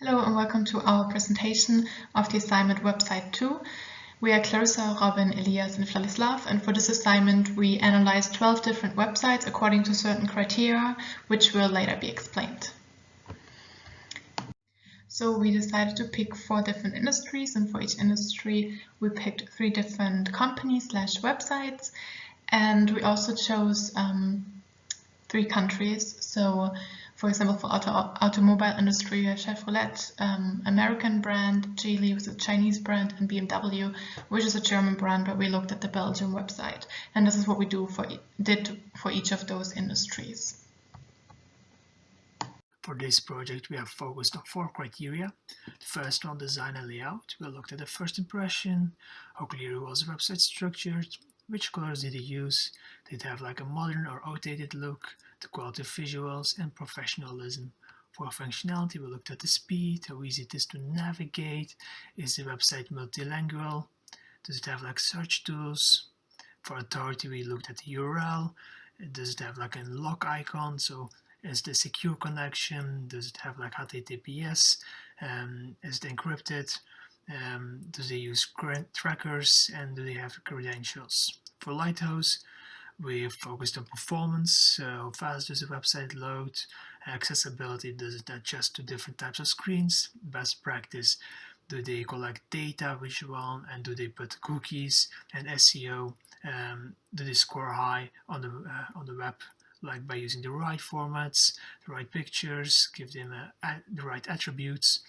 Hello and welcome to our presentation of the assignment Website 2. We are Clarissa, Robin, Elias and Vladislav, and for this assignment we analyzed 12 different websites according to certain criteria, which will later be explained. So we decided to pick 4 different industries, and for each industry we picked 3 different companies/websites, and we also chose 3 countries. So for example, for automobile industry, Chevrolet, American brand, Geely was a Chinese brand, and BMW, which is a German brand, but we looked at the Belgian website. And this is what we did for each of those industries. For this project, we have focused on 4 criteria. The first one, design and layout. We looked at the first impression, how clearly was the website structured, which colors did it use, did it have like a modern or outdated look, the quality of visuals, and professionalism. For functionality, we looked at the speed, how easy it is to navigate, is the website multilingual, does it have like search tools. For authority, we looked at the URL, does it have like a lock icon, so is the secure connection, does it have like HTTPS, is it encrypted, do they use trackers, and do they have credentials. For Lighthouse, we focused on performance, how fast does the website load, accessibility, does it adjust to different types of screens, best practice, do they collect data, which one, and do they put cookies, and SEO, do they score high on the web, like by using the right formats, the right pictures, give them the right attributes.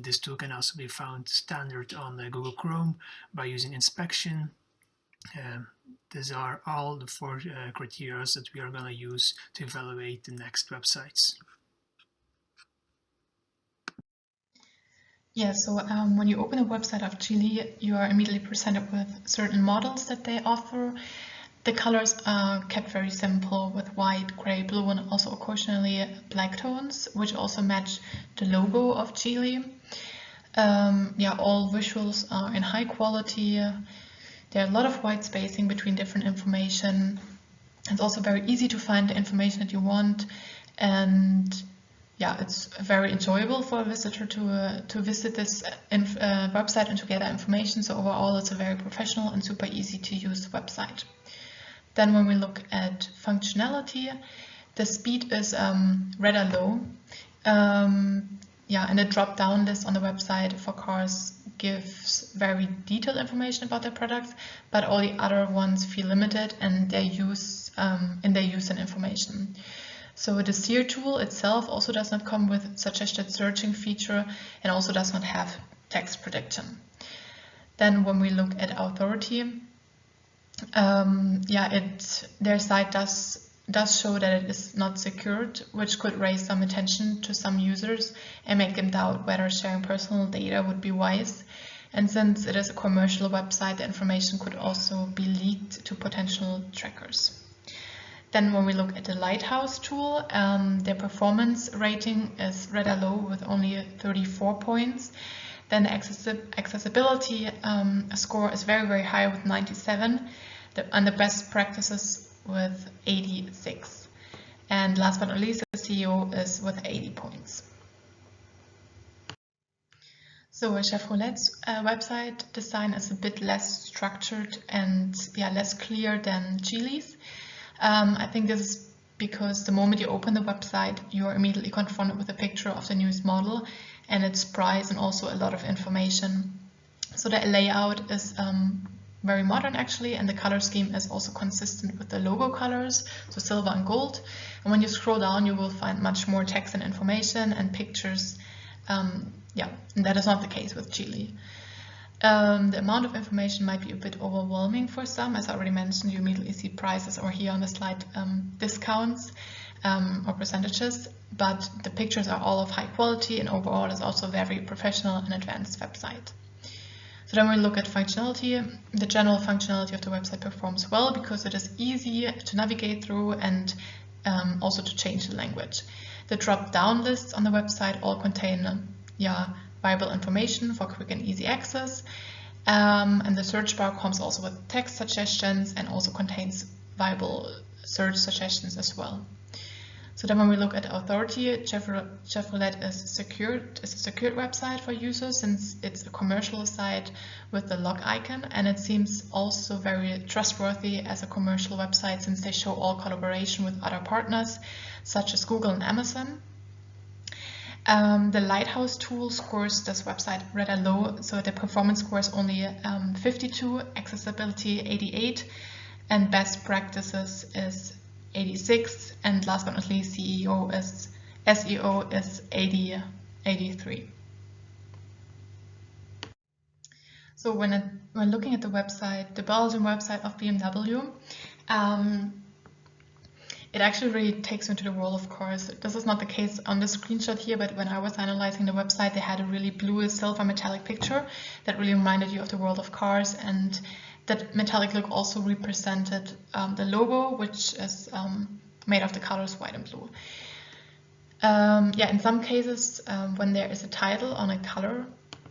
This tool can also be found standard on Google Chrome by using inspection. These are all the 4 criteria that we are going to use to evaluate the next websites. Yeah, so when you open a website of Geely, you are immediately presented with certain models that they offer. The colors are kept very simple with white, gray, blue, and also occasionally black tones, which also match the logo of Geely. All visuals are in high quality. There are a lot of white spacing between different information. It's also very easy to find the information that you want, and it's very enjoyable for a visitor to visit this website and to gather information. So overall, it's a very professional and super easy to use website. Then when we look at functionality, the speed is rather low. And the drop-down list on the website for cars gives very detailed information about their products, but all the other ones feel limited in their use and information. So the steer tool itself also does not come with suggested searching feature and also does not have text prediction. Then when we look at authority, their site does show that it is not secured, which could raise some attention to some users and make them doubt whether sharing personal data would be wise. And since it is a commercial website, the information could also be leaked to potential trackers. Then when we look at the Lighthouse tool, their performance rating is rather low with only 34 points. Then the accessibility score is very, very high with 97, and the best practices with 86. And last but not least, the SEO is with 80 points. So Chevrolet's website design is a bit less structured and less clear than Geely's. I think this is because the moment you open the website, you are immediately confronted with a picture of the newest model and its price and also a lot of information. So the layout is very modern actually, and the color scheme is also consistent with the logo colors, so silver and gold. And when you scroll down, you will find much more text and information and pictures. And that is not the case with Geely. The amount of information might be a bit overwhelming for some. As I already mentioned, you immediately see prices, or here on the slide, discounts or percentages, but the pictures are all of high quality, and overall is also a very professional and advanced website. So then we look at functionality. The general functionality of the website performs well because it is easy to navigate through and also to change the language. The drop-down lists on the website all contain viable information for quick and easy access. And the search bar comes also with text suggestions and also contains viable search suggestions as well. So then when we look at authority, Chevrolet is a secured website for users since it's a commercial site with the log icon, and it seems also very trustworthy as a commercial website since they show all collaboration with other partners such as Google and Amazon. The Lighthouse tool scores this website rather low, so the performance score is only 52, accessibility 88, and best practices is 86, and last but not least, SEO is 83. So when looking at the website, the Belgian website of BMW, it actually really takes you into the world of cars. This is not the case on the screenshot here, but when I was analyzing the website, they had a really blue silver metallic picture that really reminded you of the world of cars, and that metallic look also represented the logo, which is made of the colors white and blue. In some cases, when there is a title on a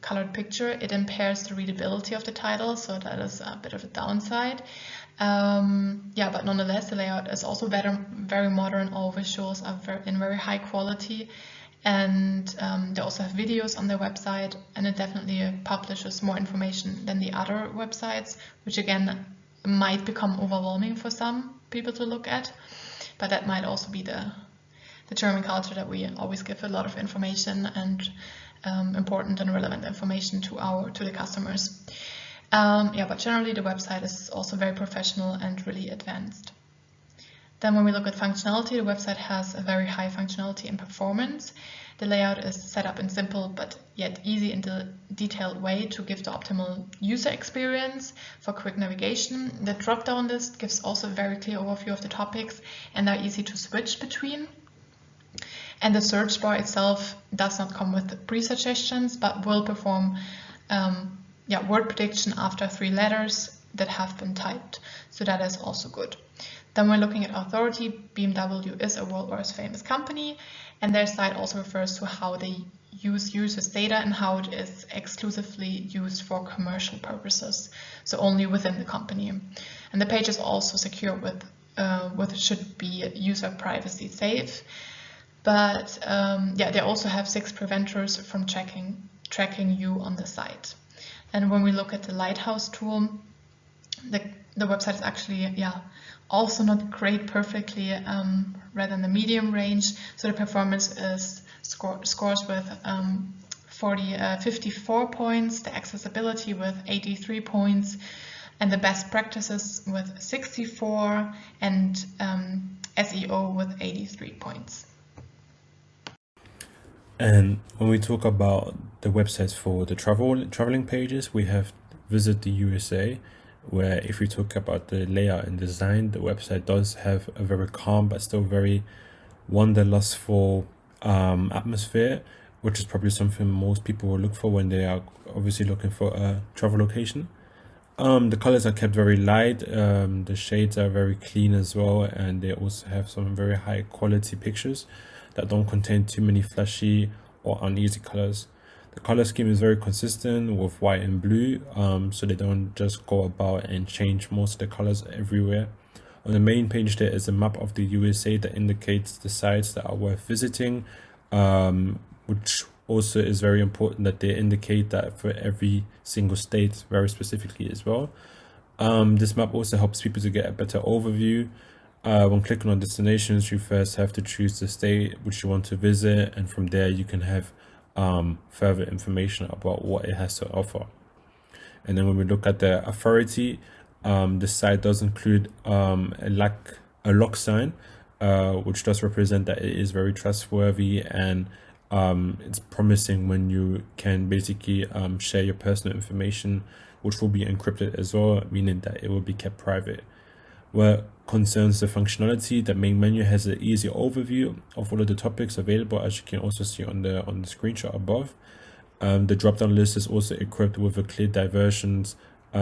colored picture, it impairs the readability of the title, so that is a bit of a downside. But nonetheless, the layout is also very modern. All visuals are in very high quality, and they also have videos on their website, and it definitely publishes more information than the other websites, which again might become overwhelming for some people to look at, but that might also be the German culture, that we always give a lot of information and important and relevant information to the customers. But generally the website is also very professional and really advanced. Then when we look at functionality, the website has a very high functionality and performance. The layout is set up in simple but yet easy and detailed way to give the optimal user experience for quick navigation. The drop-down list gives also a very clear overview of the topics and are easy to switch between. And the search bar itself does not come with pre-suggestions, but will perform word prediction after 3 letters that have been typed. So that is also good. Then we're looking at authority. BMW is a world famous company, and their site also refers to how they use users' data and how it is exclusively used for commercial purposes, so only within the company. And the page is also secure with should be user privacy safe. But they also have 6 preventers from tracking you on the site. And when we look at the Lighthouse tool, the website is actually also not great perfectly, rather in the medium range. So the performance is scores with 54 points, the accessibility with 83 points, and the best practices with 64, and SEO with 83 points. And when we talk about the websites for the traveling pages, we have Visit the USA, where if we talk about the layout and design, the website does have a very calm but still very wanderlustful atmosphere, which is probably something most people will look for when they are obviously looking for a travel location. The colors are kept very light, the shades are very clean as well, and they also have some very high quality pictures that don't contain too many flashy or uneasy colors. The color scheme is very consistent with white and blue, so they don't just go about and change most of the colors everywhere. On the main page there is a map of the USA that indicates the sites that are worth visiting, which also is very important that they indicate that for every single state very specifically as well. This map also helps people to get a better overview. When clicking on destinations, you first have to choose the state which you want to visit, and from there you can have further information about what it has to offer. And then when we look at the authority, the site does include a lock sign, which does represent that it is very trustworthy, and it's promising when you can basically share your personal information, which will be encrypted as well, meaning that it will be kept private. Where concerns the functionality, the main menu has an easy overview of all of the topics available, as you can also see on the screenshot above. The drop-down list is also equipped with a clear diversions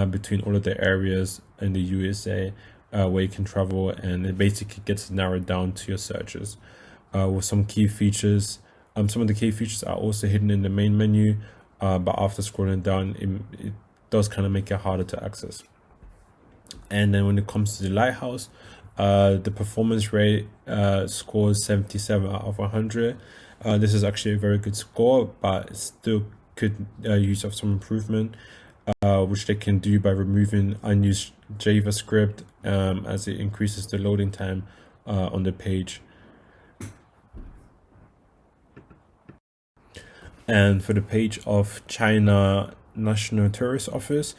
between all of the areas in the USA where you can travel, and it basically gets narrowed down to your searches. With some key features, some of the key features are also hidden in the main menu, but after scrolling down, it does kind of make it harder to access. And then when it comes to the Lighthouse, The performance rate scores 77 out of 100. This is actually a very good score, but still could use of some improvement, which they can do by removing unused JavaScript as it increases the loading time on the page. And for the page of China National Tourist Office,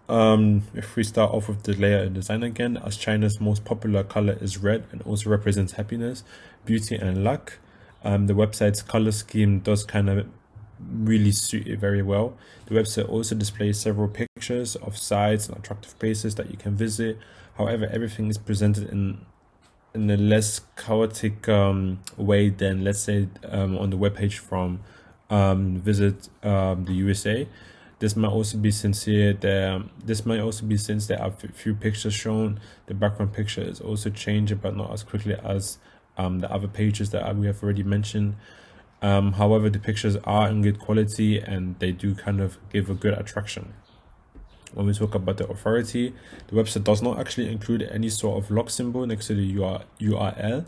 if we start off with the layout and design again, as China's most popular color is red and also represents happiness, beauty, and luck. The website's color scheme does kind of really suit it very well. The website also displays several pictures of sites and attractive places that you can visit. However, everything is presented in a less chaotic way than, let's say, on the webpage from Visit the USA. This might also be since there are a few pictures shown. The background picture is also changing, but not as quickly as the other pages that we have already mentioned. However, the pictures are in good quality and they do kind of give a good attraction. When we talk about the authority, the website does not actually include any sort of lock symbol next to the URL.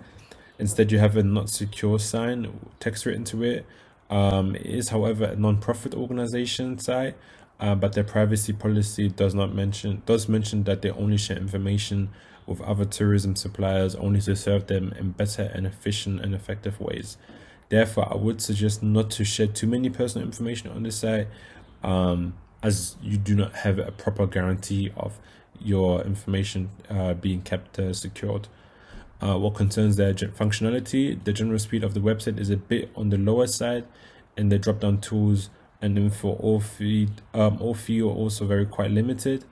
Instead, you have a not secure sign text written to it. It is, however, a non-profit organization site, but their privacy policy does mention that they only share information with other tourism suppliers only to serve them in better and efficient and effective ways. Therefore, I would suggest not to share too many personal information on this site, as you do not have a proper guarantee of your information being kept secured. What concerns their functionality, the general speed of the website is a bit on the lower side, and the drop-down tools and info all feel also very quite limited.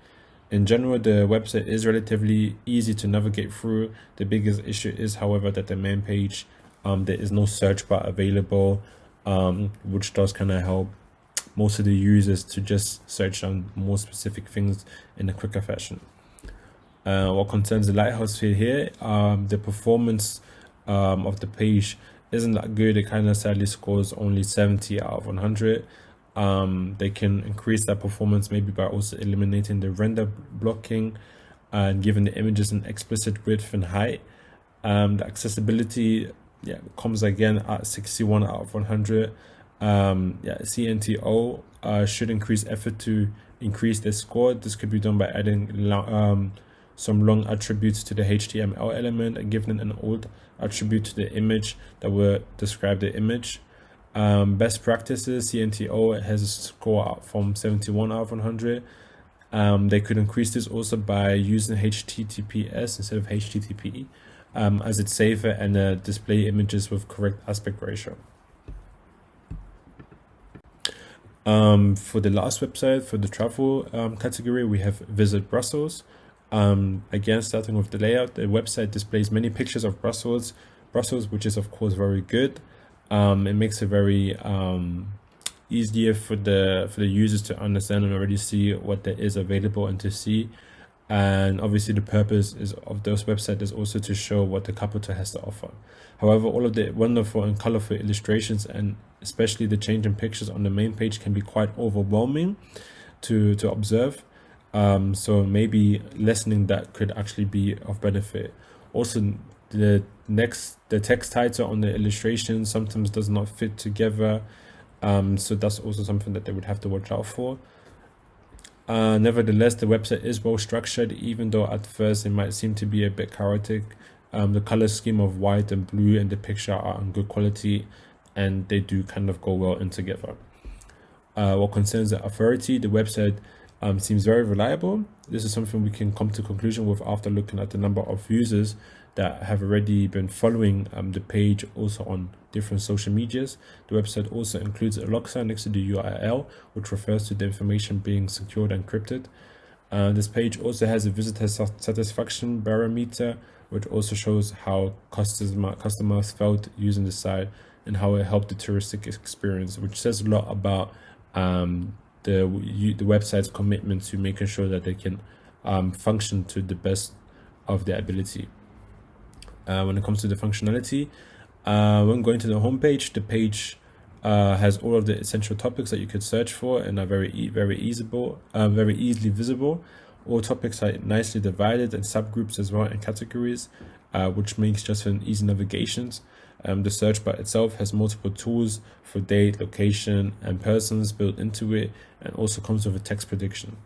In general, the website is relatively easy to navigate through. The biggest issue is, however, that the main page, there is no search bar available, which does kind of help most of the users to just search on more specific things in a quicker fashion. What concerns the lighthouse field here, the performance of the page isn't that good. It kind of sadly scores only 70 out of 100. They can increase that performance maybe by also eliminating the render blocking and giving the images an explicit width and height. The accessibility comes again at 61 out of 100. CNTO should increase effort to increase their score. This could be done by adding some long attributes to the HTML element and giving an old attribute to the image that will describe the image. Best practices, CNTO has a score from 71 out of 100. They could increase this also by using HTTPS instead of HTTP, as it's safer and display images with correct aspect ratio. For the last website, for the travel category, we have Visit Brussels. Again, starting with the layout, the website displays many pictures of Brussels, which is of course very good. It makes it very easier for the users to understand and already see what there is available and to see. And obviously the purpose of those websites is also to show what the capital has to offer. However, all of the wonderful and colorful illustrations and especially the change in pictures on the main page can be quite overwhelming to observe. So maybe lessening that could actually be of benefit. Also, the text title on the illustration sometimes does not fit together. So that's also something that they would have to watch out for. Nevertheless, the website is well structured, even though at first it might seem to be a bit chaotic. The color scheme of white and blue and the picture are in good quality, and they do kind of go well in together. What concerns the authority, the website seems very reliable. This is something we can come to conclusion with after looking at the number of users that have already been following the page also on different social medias. The website also includes a lock sign next to the URL, which refers to the information being secured and encrypted. This page also has a visitor satisfaction barometer, which also shows how customers felt using the site and how it helped the touristic experience, which says a lot about the website's commitment to making sure that they can function to the best of their ability. When it comes to the functionality, when going to the homepage, the page has all of the essential topics that you could search for and are very easily visible. All topics are nicely divided in subgroups as well and categories, which makes just an easy navigation. The search bar itself has multiple tools for date, location, and persons built into it, and also comes with a text prediction.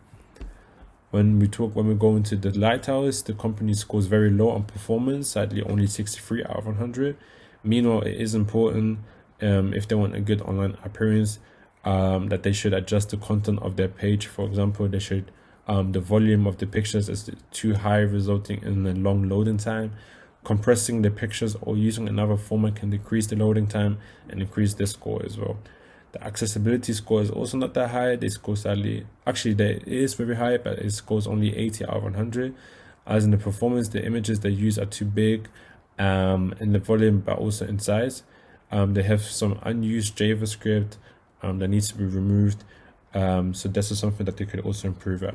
When we go into the Lighthouse, the company scores very low on performance, sadly only 63 out of 100. Meanwhile, it is important if they want a good online appearance that they should adjust the content of their page. For example, they should the volume of the pictures is too high, resulting in a long loading time. Compressing the pictures or using another format can decrease the loading time and increase the score as well. The accessibility score is also not that high. They score sadly, actually it is very high, but it scores only 80 out of 100. As in the performance, the images they use are too big in the volume, but also in size. They have some unused JavaScript that needs to be removed. So this is something that they could also improve at.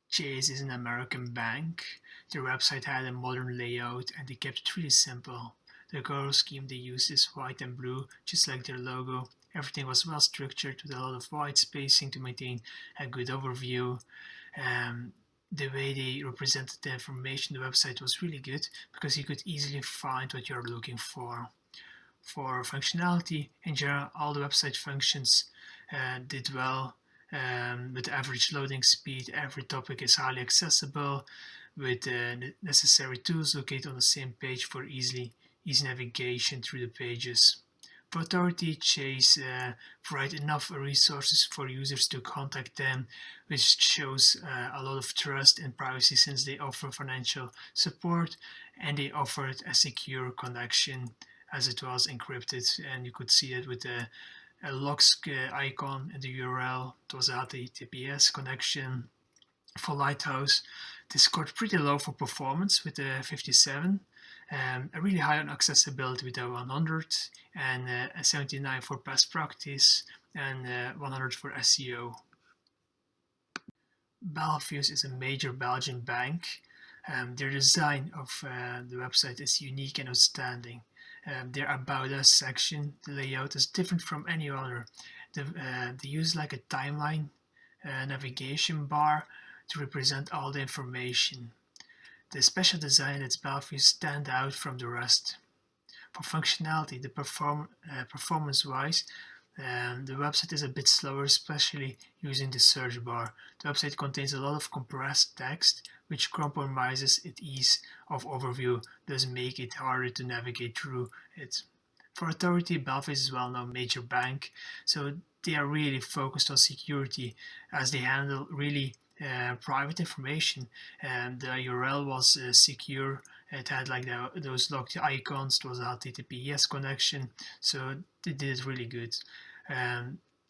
Chase is an American bank. Their website had a modern layout and they kept it really simple. The color scheme they used is white and blue, just like their logo. Everything was well structured with a lot of white spacing to maintain a good overview. The way they represented the information on the website was really good because you could easily find what you're looking for. For functionality, in general, all the website functions did well. With average loading speed, every topic is highly accessible with the necessary tools located on the same page for easy navigation through the pages. For authority, Chase provide enough resources for users to contact them, which shows a lot of trust and privacy since they offer financial support and they offered a secure connection as it was encrypted, and you could see it with the a logs icon in the URL. It was a HTTPS connection. For Lighthouse, they scored pretty low for performance with a 57, a really high on accessibility with a 100, and a 79 for best practice, and 100 for SEO. Belfius is a major Belgian bank. Their design of the website is unique and outstanding. Their About Us section, the layout is different from any other. They use like a timeline navigation bar to represent all the information. The special design lets Belfius stand out from the rest. For functionality, the performance-wise, the website is a bit slower, especially using the search bar. The website contains a lot of compressed text, which compromises its ease of overview, thus make it harder to navigate through it. For authority, Belfius is a well-known major bank, so they are really focused on security as they handle really private information. The URL was secure. It had like those locked icons. It was a HTTPS connection, so they did it really good.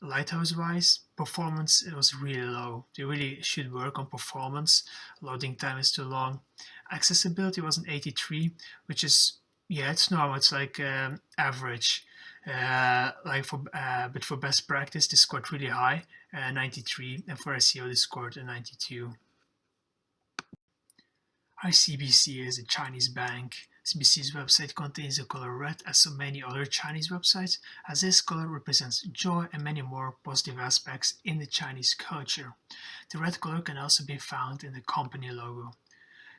Lighthouse-wise, performance it was really low. They really should work on performance. Loading time is too long. Accessibility was an 83, which is it's normal. It's like average. But for best practice, they scored really high, 93, and for SEO, they scored a 92. ICBC is a Chinese bank. CBC's website contains the color red as so many other Chinese websites, as this color represents joy and many more positive aspects in the Chinese culture. The red color can also be found in the company logo.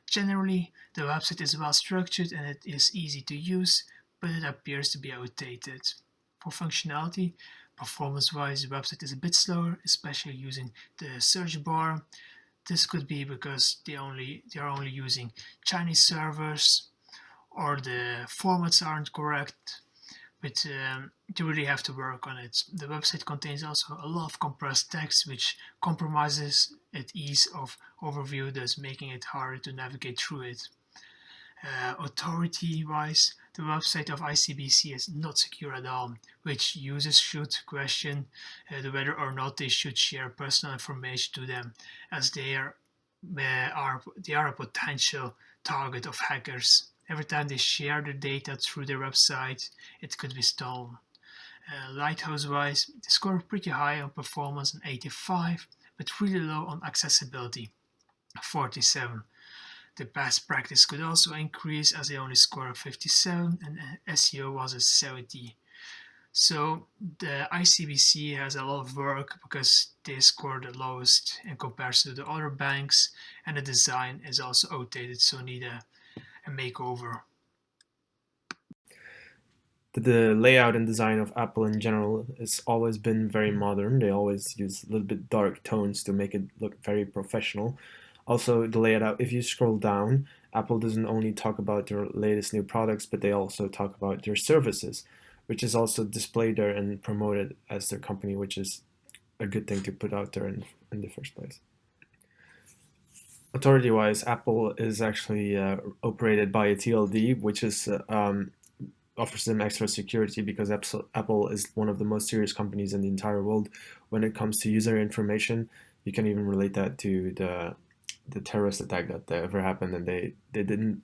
Generally, the website is well structured and it is easy to use, but it appears to be outdated. For functionality, performance-wise, the website is a bit slower, especially using the search bar. This could be because they are only using Chinese servers, or the formats aren't correct, but they really have to work on it. The website contains also a lot of compressed text, which compromises its ease of overview, thus making it harder to navigate through it. Authority-wise, the website of ICBC is not secure at all, which users should question whether or not they should share personal information to them, as they are a potential target of hackers. Every time they share their data through their website, it could be stolen. Lighthouse-wise, they score pretty high on performance, an 85, but really low on accessibility, 47. The best practice could also increase as they only score a 57 and SEO was a 70. So the ICBC has a lot of work because they score the lowest in comparison to the other banks, and the design is also outdated, so need a makeover. The layout and design of Apple in general has always been very modern. They always use a little bit dark tones to make it look very professional. Also, the layout, if you scroll down, Apple doesn't only talk about their latest new products, but they also talk about their services, which is also displayed there and promoted as their company, which is a good thing to put out there in the first place. Authority-wise, Apple is actually operated by a TLD, which is offers them extra security because Apple is one of the most serious companies in the entire world when it comes to user information. You can even relate that to the terrorist attack that ever happened, and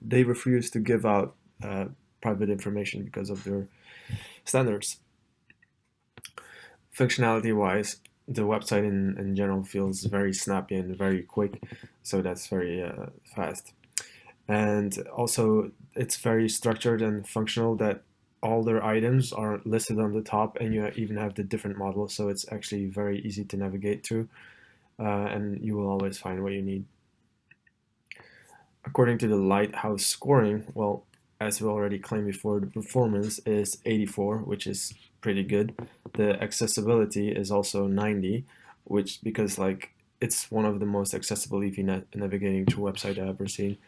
they refused to give out private information because of their standards. Functionality wise, the website in general feels very snappy and very quick, so that's very fast. And also it's very structured and functional that all their items are listed on the top, and you even have the different models, so it's actually very easy to navigate through, and you will always find what you need. According to the Lighthouse scoring, well, as we already claimed before, the performance is 84, which is pretty good. The accessibility is also 90, which because like it's one of the most accessible if you're navigating through website I've ever seen.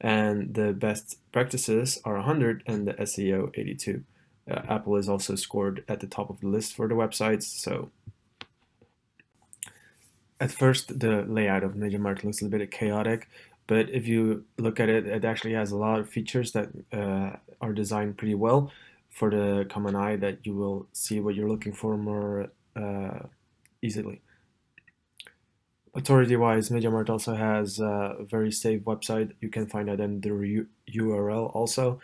And the best practices are 100 and the SEO 82. Apple is also scored at the top of the list for the websites. So at first the layout of MediaMarkt looks a little bit chaotic, but if you look at it, it actually has a lot of features that are designed pretty well for the common eye, that you will see what you're looking for more easily. Authority-wise, MediaMarkt also has a very safe website. You can find that in the URL also,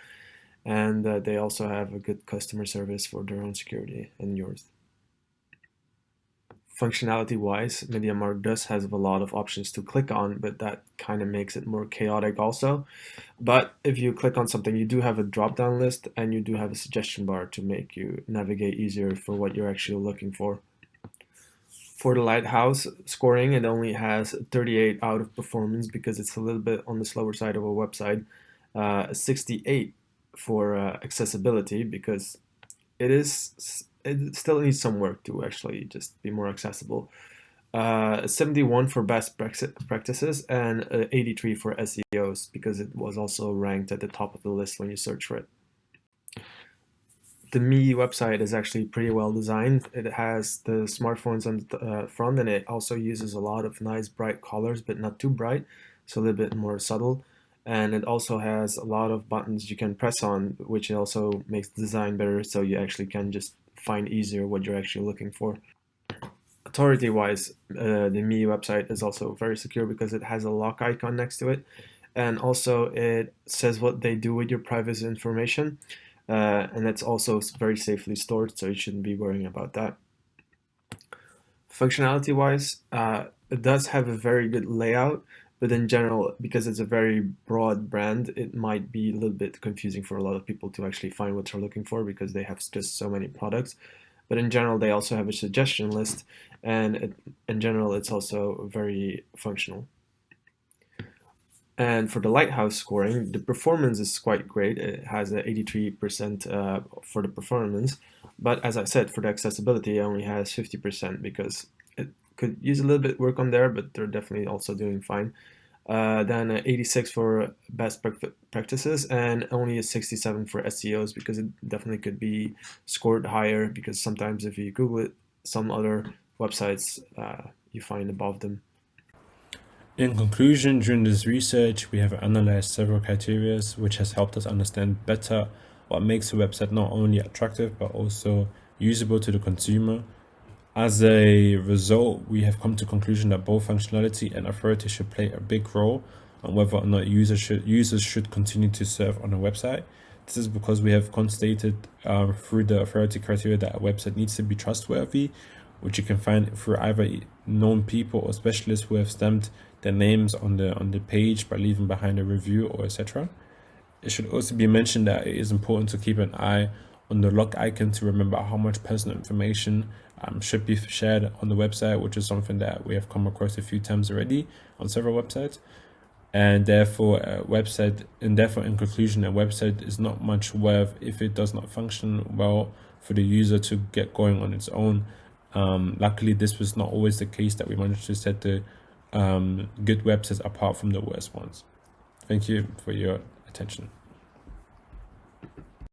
and they also have a good customer service for their own security and yours. Functionality-wise, MediaMarkt does have a lot of options to click on, but that kind of makes it more chaotic also. But if you click on something, you do have a drop-down list, and you do have a suggestion bar to make you navigate easier for what you're actually looking for. For the Lighthouse scoring, it only has 38 out of performance because it's a little bit on the slower side of a website. 68 for accessibility because it still needs some work to actually just be more accessible. 71 for best practices, and 83 for SEOs because it was also ranked at the top of the list when you search for it. The Me website is actually pretty well designed. It has the smartphones on the front, and it also uses a lot of nice bright colors, but not too bright, so a little bit more subtle. And it also has a lot of buttons you can press on, which also makes the design better, so you actually can just find easier what you're actually looking for. Authority-wise, the Me website is also very secure because it has a lock icon next to it, and also it says what they do with your private information. And that's also very safely stored, so you shouldn't be worrying about that. Functionality-wise, it does have a very good layout, but in general, because it's a very broad brand, it might be a little bit confusing for a lot of people to actually find what they're looking for because they have just so many products. But in general, they also have a suggestion list, and in general, it's also very functional. And for the Lighthouse scoring, the performance is quite great. It has an 83% for the performance. But as I said, for the accessibility, it only has 50% because it could use a little bit work on there, but they're definitely also doing fine. Then 86 for best practices, and only a 67 for SEOs because it definitely could be scored higher, because sometimes if you Google it, some other websites you find above them. In conclusion, during this research, we have analyzed several criteria, which has helped us understand better what makes a website not only attractive, but also usable to the consumer. As a result, we have come to the conclusion that both functionality and authority should play a big role on whether or not users should continue to surf on a website. This is because we have constated through the authority criteria that a website needs to be trustworthy, which you can find through either known people or specialists who have stamped their names on the page by leaving behind a review or etc. It should also be mentioned that it is important to keep an eye on the lock icon to remember how much personal information should be shared on the website, which is something that we have come across a few times already on several websites. And therefore, in conclusion, a website is not much worth if it does not function well for the user to get going on its own. Luckily, this was not always the case, that we managed to set the good websites apart from the worst ones. Thank you for your attention.